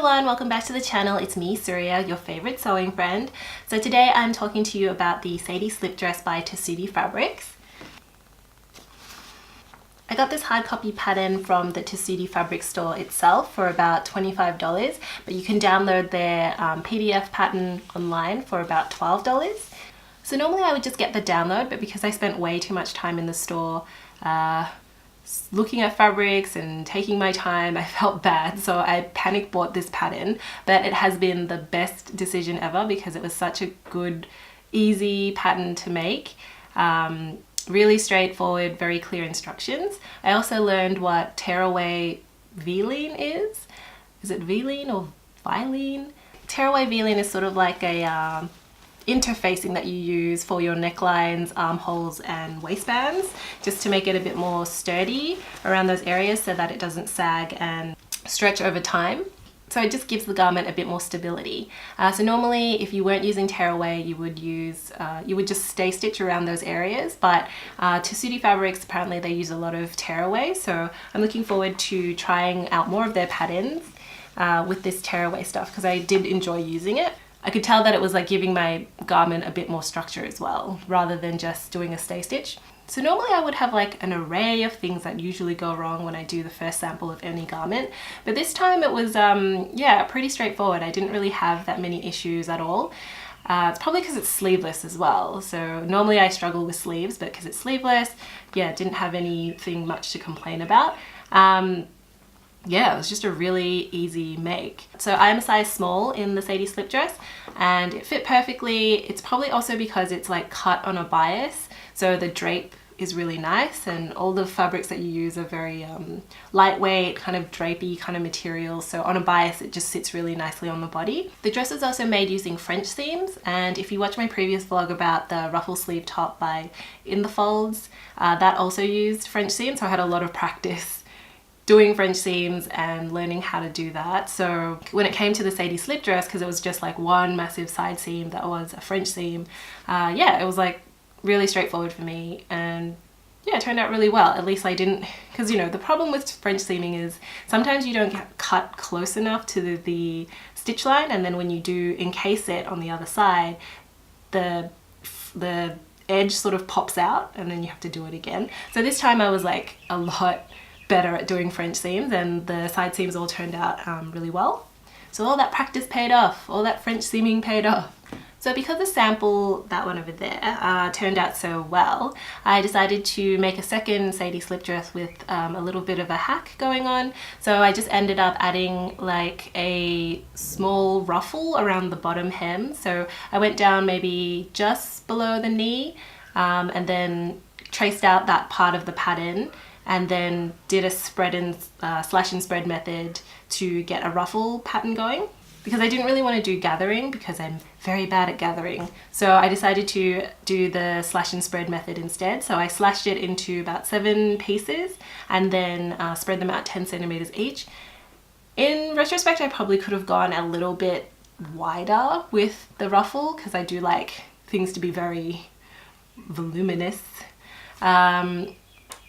everyone, welcome back to the channel. It's me, Surya, your favorite sewing friend. So today I'm talking to you about the Sadie slip dress by Tessuti fabrics. I got this hard copy pattern from the Tessuti fabric store itself for about $25, but you can download their PDF pattern online for about $12. So normally I would just get the download, but because I spent way too much time in the store looking at fabrics and taking my time, I felt bad, so I panic bought this pattern. But it has been the best decision ever because it was such a good, easy pattern to make. Really straightforward, very clear instructions. I also learned what Tear-Away Vilene is. Is it Vilene or Vilene? Tear-Away Vilene is sort of like a interfacing that you use for your necklines, armholes and waistbands, just to make it a bit more sturdy around those areas so that it doesn't sag and stretch over time. So it just gives the garment a bit more stability. So normally if you weren't using Tear-Away, you would just stay stitch around those areas, but Tessuti fabrics, apparently they use a lot of Tear-Away, so I'm looking forward to trying out more of their patterns with this Tear-Away stuff because I did enjoy using it. I could tell that it was like giving my garment a bit more structure as well, rather than just doing a stay stitch. So normally I would have like an array of things that usually go wrong when I do the first sample of any garment, but this time it was yeah, pretty straightforward. I didn't really have that many issues at all. It's probably because it's sleeveless as well, so normally I struggle with sleeves, but because it's sleeveless, yeah, didn't have anything much to complain about. Yeah, it was just a really easy make. So I'm a size small in the Sadie slip dress and it fit perfectly. It's probably also because it's like cut on a bias, so the drape is really nice and all the fabrics that you use are very lightweight, kind of drapey kind of material, so on a bias it just sits really nicely on the body. The dress is also made using French seams, and if you watch my previous vlog about the ruffle sleeve top by In the Folds, that also used French seams, so I had a lot of practice doing French seams and learning how to do that. So when it came to the Sadie slip dress, because it was just like one massive side seam that was a French seam, yeah, it was like really straightforward for me, and yeah, it turned out really well. At least I didn't, because you know, the problem with French seaming is sometimes you don't get cut close enough to the stitch line, and then when you do encase it on the other side, the edge sort of pops out and then you have to do it again. So this time I was like a lot better at doing French seams, and the side seams all turned out really well. So all that practice paid off, all that French seaming paid off. So because the sample, that one over there, turned out so well, I decided to make a second Sadie slip dress with a little bit of a hack going on. So I just ended up adding like a small ruffle around the bottom hem. So I went down maybe just below the knee and then traced out that part of the pattern, and then did a spread and slash and spread method to get a ruffle pattern going, because I didn't really want to do gathering because I'm very bad at gathering. So I decided to do the slash and spread method instead. So I slashed it into about 7 pieces and then spread them out 10 centimeters each. In retrospect, I probably could have gone a little bit wider with the ruffle because I do like things to be very voluminous.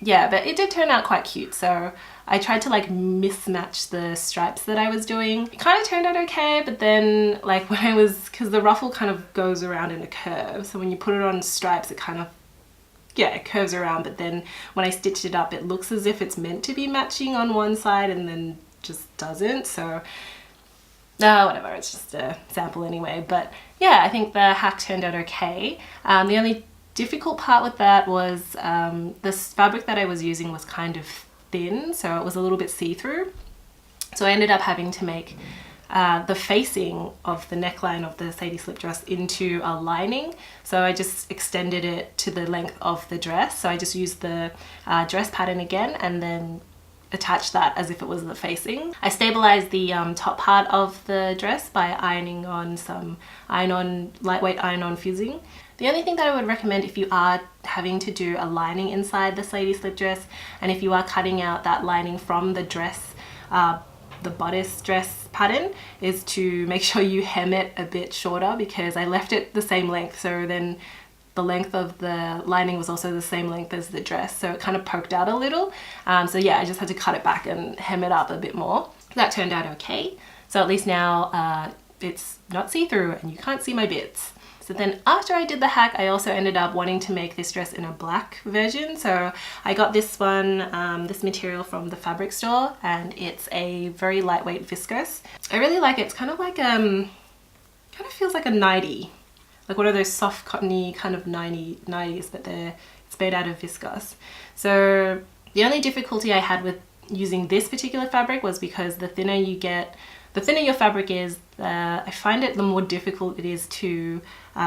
Yeah, but it did turn out quite cute, so I tried to like mismatch the stripes that I was doing. It kind of turned out okay, but then like when I was, because the ruffle kind of goes around in a curve, so when you put it on stripes it kind of, yeah, it curves around, but then when I stitched it up it looks as if it's meant to be matching on one side and then just doesn't, so whatever, it's just a sample anyway. But yeah, I think the hack turned out okay. The only difficult part with that was this fabric that I was using was kind of thin, so it was a little bit see-through. So I ended up having to make the facing of the neckline of the Sadie slip dress into a lining. So I just extended it to the length of the dress. So I just used the dress pattern again and then attached that as if it was the facing. I stabilized the top part of the dress by ironing on some lightweight iron-on fusing. The only thing that I would recommend if you are having to do a lining inside the Sadie slip dress, and if you are cutting out that lining from the dress, the bodice dress pattern, is to make sure you hem it a bit shorter, because I left it the same length, so then the length of the lining was also the same length as the dress, so it kind of poked out a little. So yeah, I just had to cut it back and hem it up a bit more. That turned out okay. So at least now it's not see-through and you can't see my bits. So then after I did the hack, I also ended up wanting to make this dress in a black version. So I got this one, this material from the fabric store, and it's a very lightweight viscose. I really like it. It's kind of like, kind of feels like a nightie. Like one of those soft cottony kind of nighties, but it's made out of viscose. So the only difficulty I had with using this particular fabric was because the thinner your fabric is, I find it the more difficult it is to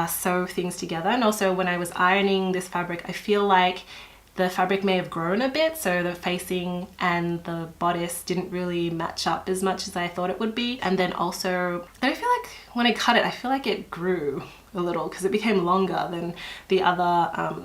sew things together. And also when I was ironing this fabric, I feel like the fabric may have grown a bit, so the facing and the bodice didn't really match up as much as I thought it would be. And then also, I feel like when I cut it, I feel like it grew a little because it became longer than the other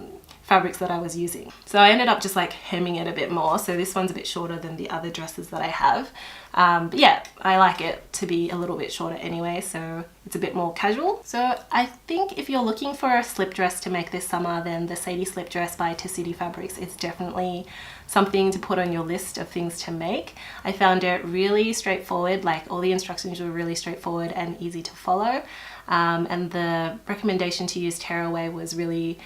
fabrics that I was using. So I ended up just like hemming it a bit more. So this one's a bit shorter than the other dresses that I have. But yeah, I like it to be a little bit shorter anyway, so it's a bit more casual. So I think if you're looking for a slip dress to make this summer, then the Sadie slip dress by Tessuti Fabrics is definitely something to put on your list of things to make. I found it really straightforward, like all the instructions were really straightforward and easy to follow. And the recommendation to use Tear-Away was really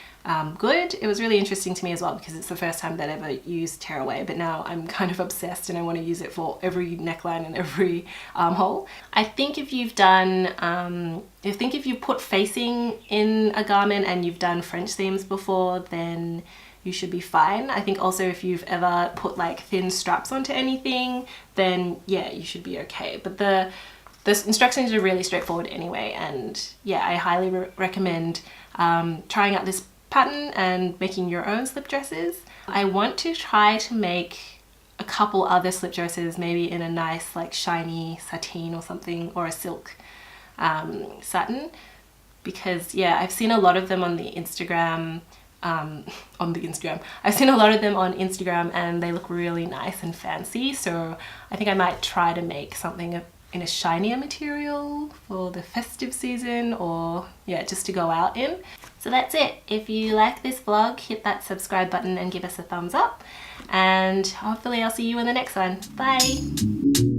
good. It was really interesting to me as well because it's the first time that I ever used Tear-Away, but now I'm kind of obsessed and I want to use it for every neckline and every armhole. I think if you've done, if you've put facing in a garment and you've done French seams before, then you should be fine. I think also if you've ever put like thin straps onto anything, then yeah, you should be okay. But the instructions are really straightforward anyway, and yeah, I highly recommend trying out this pattern and making your own slip dresses. I want to try to make a couple other slip dresses, maybe in a nice like shiny satin or something, or a silk satin, because yeah, I've seen a lot of them on the Instagram. I've seen a lot of them on Instagram and they look really nice and fancy, so I think I might try to make something in a shinier material for the festive season, or yeah, just to go out in. So that's it. If you like this vlog, hit that subscribe button and give us a thumbs up, and hopefully I'll see you in the next one. Bye!